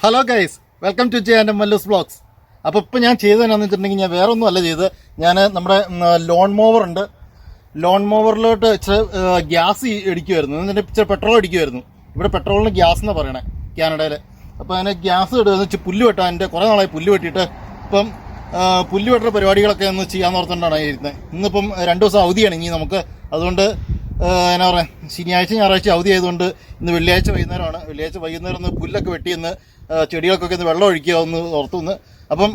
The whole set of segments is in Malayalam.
Hello guys, welcome to mmallusvlogz. അപ്പോൾ ഇപ്പോൾ ഞാൻ ചെയ്തതെന്നാന്ന് വെച്ചിട്ടുണ്ടെങ്കിൽ ഞാൻ വേറെ ഒന്നും അല്ല ചെയ്ത്, ഞാൻ നമ്മുടെ ലോൺ മോവർ ഉണ്ട്, ലോൺ മോവറിലോട്ട് ഇച്ചിരി ഗ്യാസ് അടിക്കുമായിരുന്നു, എന്നിട്ട് ഇച്ചിരി പെട്രോൾ അടിക്കുമായിരുന്നു. ഇവിടെ പെട്രോളിന് ഗ്യാസ് എന്നാണ് പറയണേ കാനഡയിൽ. അപ്പോൾ അതിന് ഗ്യാസ് ഇടുക പുല്ല് വെട്ടാൻ, എൻ്റെ കുറേ നാളായി പുല്ല് വെട്ടിയിട്ട് ഇപ്പം പുല്ല് വെട്ടുന്ന പരിപാടികളൊക്കെ ഒന്ന് ചെയ്യാൻ ഓർത്തുകൊണ്ടാണ് ഇരുന്നത്. ഇന്നിപ്പം 2 ദിവസം അവധിയാണ് ഇനി നമുക്ക്, അതുകൊണ്ട് എന്നാ പറയുക, ശനിയാഴ്ച ഞായറാഴ്ച അവധി ആയതുകൊണ്ട് ഇന്ന് വെള്ളിയാഴ്ച വൈകുന്നേരമാണ്. വെള്ളിയാഴ്ച വൈകുന്നേരം ഒന്ന് പുല്ലൊക്കെ വെട്ടി ഒന്ന് ചെടികൾക്കൊക്കെ ഒന്ന് വെള്ളം ഒഴിക്കുക ഒന്ന് ഓർത്തുനിന്ന്. അപ്പം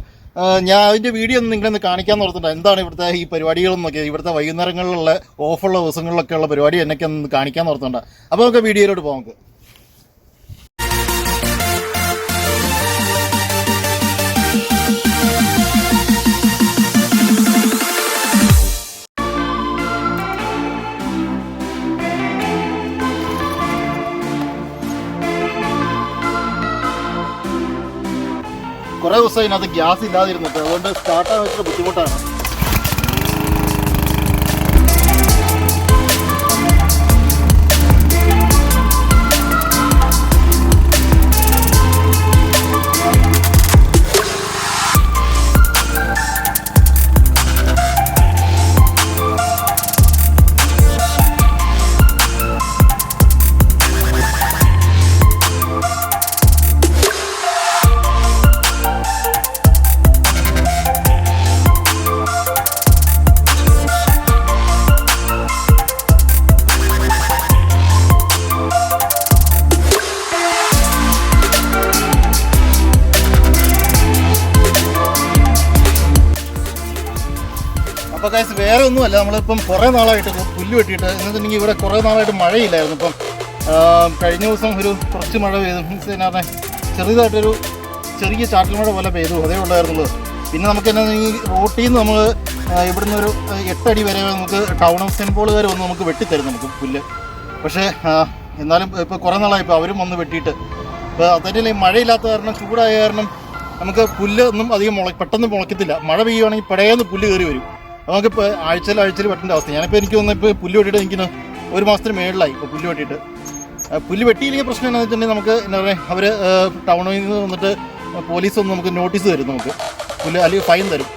ഞാൻ അതിൻ്റെ വീഡിയോ ഒന്ന് നിങ്ങളൊന്ന് കാണിക്കാമെന്ന് ഓർത്തിട്ടുണ്ട്. എന്താണ് ഇവിടുത്തെ ഈ പരിപാടികളെന്നൊക്കെ, ഇവിടുത്തെ വൈകുന്നേരങ്ങളിലുള്ള ഓഫുള്ള ദിവസങ്ങളിലൊക്കെയുള്ള പരിപാടി എന്നൊക്കെ ഒന്ന് കാണിക്കാമെന്ന് ഓർത്തുണ്ട്. അപ്പോൾ നമുക്ക് വീഡിയോയിലോട്ട് പോകാം. നമുക്ക് കുറേ ദിവസം അതിനകത്ത് ഗ്യാസ് ഇല്ലാതിരുന്നിട്ട്, അതുകൊണ്ട് സ്റ്റാർട്ടാകാൻ വെച്ചിട്ട് ബുദ്ധിമുട്ടാണ്. അപ്പോൾ ഗൈസ്, വേറെ ഒന്നുമല്ല, നമ്മളിപ്പം കുറേ നാളായിട്ട് പുല്ല് വെട്ടിയിട്ട്, എന്നുവെച്ചിട്ടുണ്ടെങ്കിൽ ഇവിടെ കുറേ നാളായിട്ട് മഴയില്ലായിരുന്നു. ഇപ്പം കഴിഞ്ഞ ദിവസം കുറച്ച് മഴ പെയ്തു, മീൻസ് എന്നാ പറഞ്ഞാൽ ചെറുതായിട്ടൊരു ചെറിയ ചാറ്റൽ മഴ പോലെ പെയ്തു, അതേ ഉള്ളായിരുന്നുള്ളൂ. പിന്നെ നമുക്ക് എന്നാ ഈ റോട്ടിൽ നിന്ന് നമ്മൾ ഇവിടുന്ന് ഒരു 8 അടി വരെ നമുക്ക് ടൗൺ ഓഫ് സെൻറ്റ് പോൾ വരെ വന്ന് നമുക്ക് വെട്ടിത്തരും നമുക്ക് പുല്ല്. പക്ഷേ എന്നാലും ഇപ്പോൾ കുറേ നാളായി ഇപ്പോൾ അവരും വന്ന് വെട്ടിയിട്ട്, ഇപ്പോൾ അതന്നെ മഴയില്ലാത്ത കാരണം, ചൂടായ കാരണം നമുക്ക് പുല്ല് ഒന്നും അധികം പെട്ടെന്ന് മുളയ്ക്കത്തില്ല. മഴ പെയ്യുവാണെങ്കിൽ പടയേന്ന് പുല്ല് കയറി വരും. നമുക്കിപ്പോൾ ആഴ്ചയിൽ വെട്ടേണ്ട അവസ്ഥ. ഞാനിപ്പോൾ എനിക്ക് തോന്നുന്നു ഇപ്പോൾ പുല്ല് വെട്ടിയിട്ട് എനിക്ക് 1 മാസത്തിന് മേളിലായി ഇപ്പോൾ പുല്ല് വെട്ടിയിട്ട്. പുല്ല് വെട്ടിയില്ലെങ്കിൽ പ്രശ്നം എന്താണെന്ന് വെച്ചിട്ടുണ്ടെങ്കിൽ നമുക്ക് എന്താ പറയുക, അവർ ടൗണിൽ നിന്ന് വന്നിട്ട് പോലീസ് വന്ന് നമുക്ക് നോട്ടീസ് തരും, നമുക്ക് പുല്ല് അല്ലെങ്കിൽ ഫൈൻ തരും.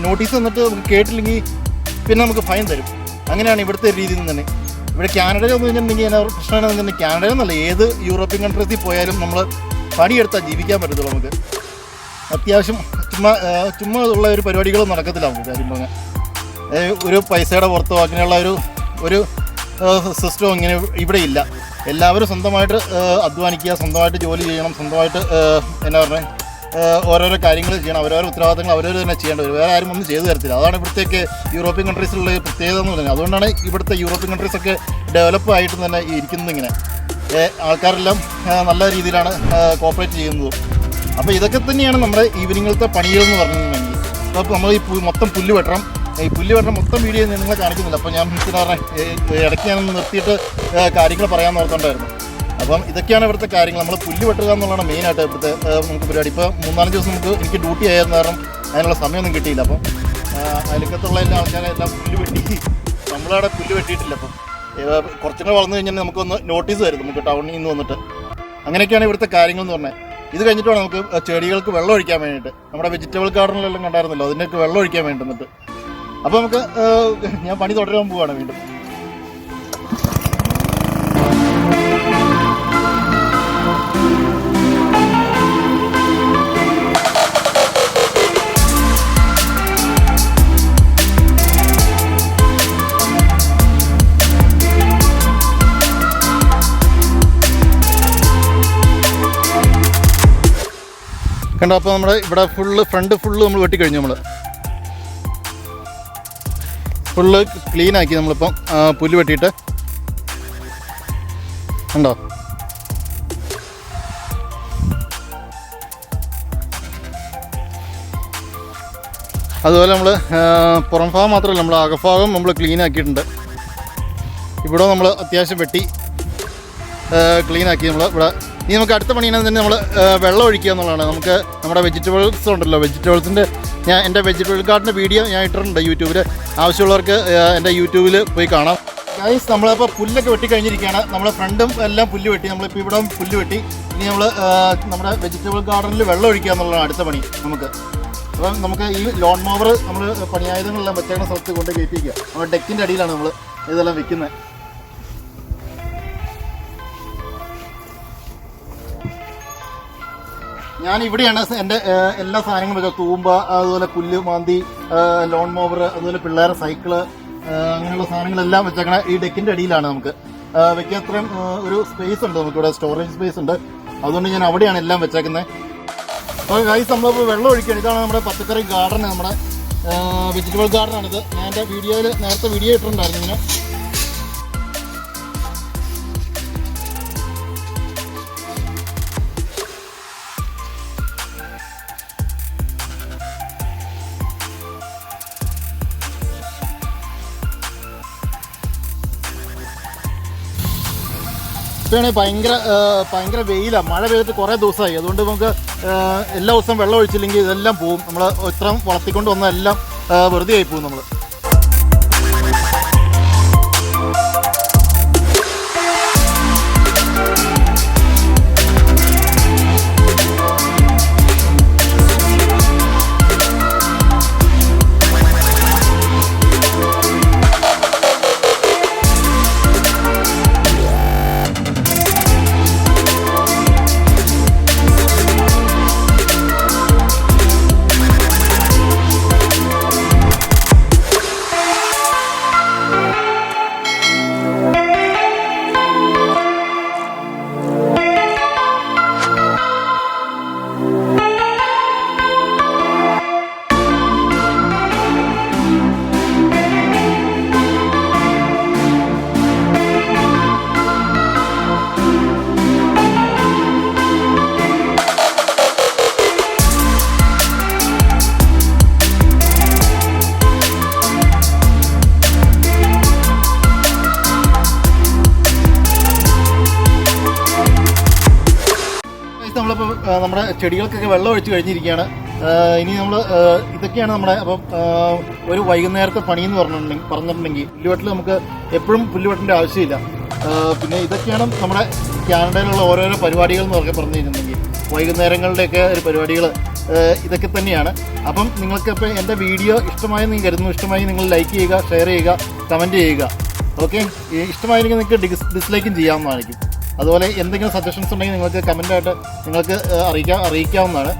നോട്ടീസ് വന്നിട്ട് നമുക്ക് കേട്ടില്ലെങ്കിൽ പിന്നെ നമുക്ക് ഫൈൻ തരും. അങ്ങനെയാണ് ഇവിടുത്തെ രീതിയിൽ തന്നെ. ഇവിടെ കാനഡയിൽ വന്നു കഴിഞ്ഞിട്ടുണ്ടെങ്കിൽ എന്നാ പ്രശ്നം എന്താണെന്ന് വെച്ചിട്ടുണ്ടെങ്കിൽ, കാനഡയിലെന്നല്ല ഏത് യൂറോപ്യൻ കൺട്രീസിൽ പോയാലും നമ്മൾ പണിയെടുത്താൽ ജീവിക്കാൻ പറ്റത്തുള്ളൂ. നമുക്ക് അത്യാവശ്യം ചുമ്മാ ഉള്ള ഒരു പരിപാടികളും നടക്കത്തില്ല നമുക്ക്. കാര്യം പറഞ്ഞാൽ ഒരു പൈസയുടെ പുറത്തോ അങ്ങനെയുള്ള ഒരു സിസ്റ്റം ഇങ്ങനെ ഇവിടെ ഇല്ല. എല്ലാവരും സ്വന്തമായിട്ട് അധ്വാനിക്കുക, സ്വന്തമായിട്ട് ജോലി ചെയ്യണം, സ്വന്തമായിട്ട് എന്നാ പറഞ്ഞാൽ ഓരോരോ കാര്യങ്ങൾ ചെയ്യണം, അവരോരോ ഉത്തരവാദിത്തങ്ങൾ അവരവർ തന്നെ ചെയ്യേണ്ടി വരും. വേറെ ആരും ഒന്നും ചെയ്തു തരത്തില്ല. അതാണ് ഇവിടത്തേക്ക് യൂറോപ്യൻ കൺട്രീസിലുള്ള പ്രത്യേകത എന്ന് പറയുന്നത്. അതുകൊണ്ടാണ് ഇവിടുത്തെ യൂറോപ്യൻ കൺട്രീസൊക്കെ ഡെവലപ്പ് ആയിട്ട് തന്നെ ഇരിക്കുന്നത്. ഇങ്ങനെ ആൾക്കാരെല്ലാം നല്ല രീതിയിലാണ് കോപ്പറേറ്റ് ചെയ്യുന്നത്. അപ്പോൾ ഇതൊക്കെ തന്നെയാണ് നമ്മുടെ ഈവനിങ്ങിലത്തെ പണികളെന്ന് പറഞ്ഞിട്ടുണ്ടെങ്കിൽ. അപ്പോൾ നമ്മൾ ഈ മൊത്തം പുല്ല് വെട്ടണം. ഈ പുല്ല് വെട്ടണം മൊത്തം വീഡിയോ നിങ്ങളെ കാണിക്കുന്നില്ല. അപ്പോൾ ഞാൻ ഇടയ്ക്ക് ഞാനൊന്ന് നിർത്തിയിട്ട് കാര്യങ്ങൾ പറയാൻ ഓർത്തുണ്ടായിരുന്നു. അപ്പം ഇതൊക്കെയാണ് ഇവിടുത്തെ കാര്യങ്ങൾ. നമ്മൾ പുല്ല് വെട്ടുക എന്നുള്ളതാണ് മെയിനായിട്ട് ഇവിടുത്തെ നമുക്ക് പരിപാടി. ഇപ്പോൾ 3-4 ദിവസം എനിക്ക് ഡ്യൂട്ടി ആയിരുന്ന കാരണം അതിനുള്ള സമയമൊന്നും കിട്ടിയില്ല. അപ്പം അയൽക്കത്തുള്ള എല്ലാ ആൾക്കാരെല്ലാം പുല്ല് വെട്ടി, നമ്മളവിടെ പുല്ല് വെട്ടിയിട്ടില്ല. അപ്പം കുറച്ചും കൂടെ വളർന്നു കഴിഞ്ഞാൽ നമുക്കൊന്ന് നോട്ടീസ് തരും, നമുക്ക് ടൗണിൽ നിന്ന് വന്നിട്ട്. അങ്ങനെയൊക്കെയാണ് ഇവിടുത്തെ കാര്യങ്ങൾ എന്ന് പറഞ്ഞാൽ. ഇത് കഴിഞ്ഞിട്ട് വേണം നമുക്ക് ചെടികൾക്ക് വെള്ളം ഒഴിക്കാൻ വേണ്ടിയിട്ട്. നമ്മുടെ വെജിറ്റബിൾ ഗാർഡനിലെല്ലാം കണ്ടായിരുന്നല്ലോ, അതിൻ്റെയൊക്കെ വെള്ളം ഒഴിക്കാൻ വേണ്ടുന്നിട്ട്. അപ്പോൾ നമുക്ക് ഞാൻ പണി തുടരാൻ പോവുകയാണ് വീണ്ടും. കണ്ടോ, അപ്പോൾ നമ്മുടെ ഇവിടെ ഫ്രണ്ട് ഫുള്ള് നമ്മൾ വെട്ടിക്കഴിഞ്ഞു. നമ്മൾ ഫുള്ള് ക്ലീനാക്കി നമ്മളിപ്പം പുല്ല് വെട്ടിയിട്ട്. കണ്ടോ, അതുപോലെ നമ്മൾ പുറം ഭാഗം മാത്രമല്ല, നമ്മൾ അകഭാഗം നമ്മൾ ക്ലീൻ ആക്കിയിട്ടുണ്ട്. ഇവിടെ നമ്മൾ അത്യാവശ്യം വെട്ടി ക്ലീനാക്കി. നമ്മൾ ഇവിടെ ഇനി നമുക്ക് അടുത്ത പണിയാണ് തന്നെ നമ്മൾ വെള്ളം ഒഴിക്കുക എന്നുള്ളതാണ്. നമുക്ക് നമ്മുടെ വെജിറ്റബിൾസ് ഉണ്ടല്ലോ, വെജിറ്റബിൾസിൻ്റെ എൻ്റെ വെജിറ്റബിൾ ഗാർഡൻ്റെ വീഡിയോ ഞാൻ ഇട്ടിട്ടുണ്ട് യൂട്യൂബിൽ. ആവശ്യമുള്ളവർക്ക് എൻ്റെ യൂട്യൂബിൽ പോയി കാണാം. ഗൈസ് നമ്മളപ്പോൾ പുല്ലൊക്കെ വെട്ടി കഴിഞ്ഞിരിക്കുകയാണ്. നമ്മളെ ഫ്രണ്ടും എല്ലാം പുല്ല് വെട്ടി, നമ്മളിപ്പോൾ ഇവിടെ പുല്ല് വെട്ടി. ഇനി നമ്മൾ നമ്മുടെ വെജിറ്റബിൾ ഗാർഡനിൽ വെള്ളം ഒഴിക്കുക എന്നുള്ളതാണ് അടുത്ത പണി നമുക്ക്. അപ്പം നമുക്ക് ഈ ലോൺ മോവർ നമ്മൾ പണിയായുധങ്ങളെല്ലാം വെച്ചേക്കുന്ന സ്ഥലത്ത് കൊണ്ട് കയറ്റിക്കുക. നമ്മുടെ ഡെക്കിൻ്റെ അടിയിലാണ് നമ്മൾ ഇതെല്ലാം വെക്കുന്നത്. ഞാൻ ഇവിടെയാണ് എൻ്റെ എല്ലാ സാധനങ്ങളും വെക്കുക. തൂമ്പ, അതുപോലെ പുല്ല് മാന്തി, ലോൺ മോവർ, അതുപോലെ പിള്ളേരെ സൈക്കിള്, അങ്ങനെയുള്ള സാധനങ്ങളെല്ലാം വെച്ചേക്കണ ഈ ഡെക്കിൻ്റെ അടിയിലാണ് നമുക്ക് വെക്കാൻ. അത്രയും ഒരു സ്പേസ് ഉണ്ട് നമുക്കിവിടെ, സ്റ്റോറേജ് സ്പേസ് ഉണ്ട്. അതുകൊണ്ട് ഞാൻ അവിടെയാണ് എല്ലാം വെച്ചേക്കുന്നത്. അപ്പോൾ ഗൈസ് നമ്മളിപ്പോൾ വെള്ളം ഒഴിക്കുകയാണ്. ഇതാണ് നമ്മുടെ പച്ചക്കറി ഗാർഡൻ, നമ്മുടെ വെജിറ്റബിൾ ഗാർഡനാണിത്. ഞാൻ എൻ്റെ വീഡിയോയിൽ നേരത്തെ വീഡിയോ ഇട്ടിട്ടുണ്ടായിരുന്നു ഇങ്ങനെ. ഇപ്പോഴാണെങ്കിൽ ഭയങ്കര വെയിലാണ്. മഴ പെയ്തിട്ട് കുറേ ദിവസമായി. അതുകൊണ്ട് നമുക്ക് എല്ലാ ദിവസവും വെള്ളം ഒഴിച്ചില്ലെങ്കിൽ ഇതെല്ലാം പോവും. നമ്മൾ ഇത്രയും വളർത്തിക്കൊണ്ട് വന്ന എല്ലാം വെറുതെ ആയി പോകും നമ്മൾ. നമ്മളിപ്പോൾ നമ്മുടെ ചെടികൾക്കൊക്കെ വെള്ളം ഒഴിച്ച് കഴിഞ്ഞിരിക്കുകയാണ്. ഇനി നമ്മൾ ഇതൊക്കെയാണ് നമ്മുടെ. അപ്പം ഒരു വൈകുന്നേരത്തെ പണിയെന്ന് പറഞ്ഞിട്ടുണ്ടെങ്കിൽ പുല്ലുവെട്ടിൽ നമുക്ക് എപ്പോഴും പുല്ലുവെട്ടിൻ്റെ ആവശ്യമില്ല. പിന്നെ ഇതൊക്കെയാണ് നമ്മുടെ കാനഡയിലുള്ള ഓരോരോ പരിപാടികൾ എന്ന് പറഞ്ഞിട്ടുണ്ടെങ്കിൽ വൈകുന്നേരങ്ങളുടെയൊക്കെ ഒരു പരിപാടികൾ ഇതൊക്കെ തന്നെയാണ്. അപ്പം നിങ്ങൾക്കിപ്പോൾ എൻ്റെ വീഡിയോ ഇഷ്ടമായെന്ന് കരുതുന്നു. ഇഷ്ടമായി നിങ്ങൾ ലൈക്ക് ചെയ്യുക, ഷെയർ ചെയ്യുക, കമൻറ്റ് ചെയ്യുക. ഓക്കെ, ഇഷ്ടമായെങ്കിൽ നിങ്ങൾക്ക് ഡിസ്ലൈക്കും ചെയ്യാവുന്നതായിരിക്കും. അതുപോലെ എന്തെങ്കിലും സജഷൻസ് ഉണ്ടെങ്കിൽ നിങ്ങൾക്ക് കമൻറ്റായിട്ട് നിങ്ങൾക്ക് അറിയിക്കാവുന്നതാണ്.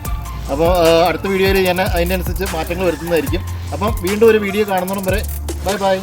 അപ്പോൾ അടുത്ത വീഡിയോയിൽ ഞാൻ അതിനനുസരിച്ച് മാറ്റങ്ങൾ വരുത്തുന്നതായിരിക്കും. അപ്പം വീണ്ടും ഒരു വീഡിയോ കാണുന്നതും വരെ ബൈ ബൈ.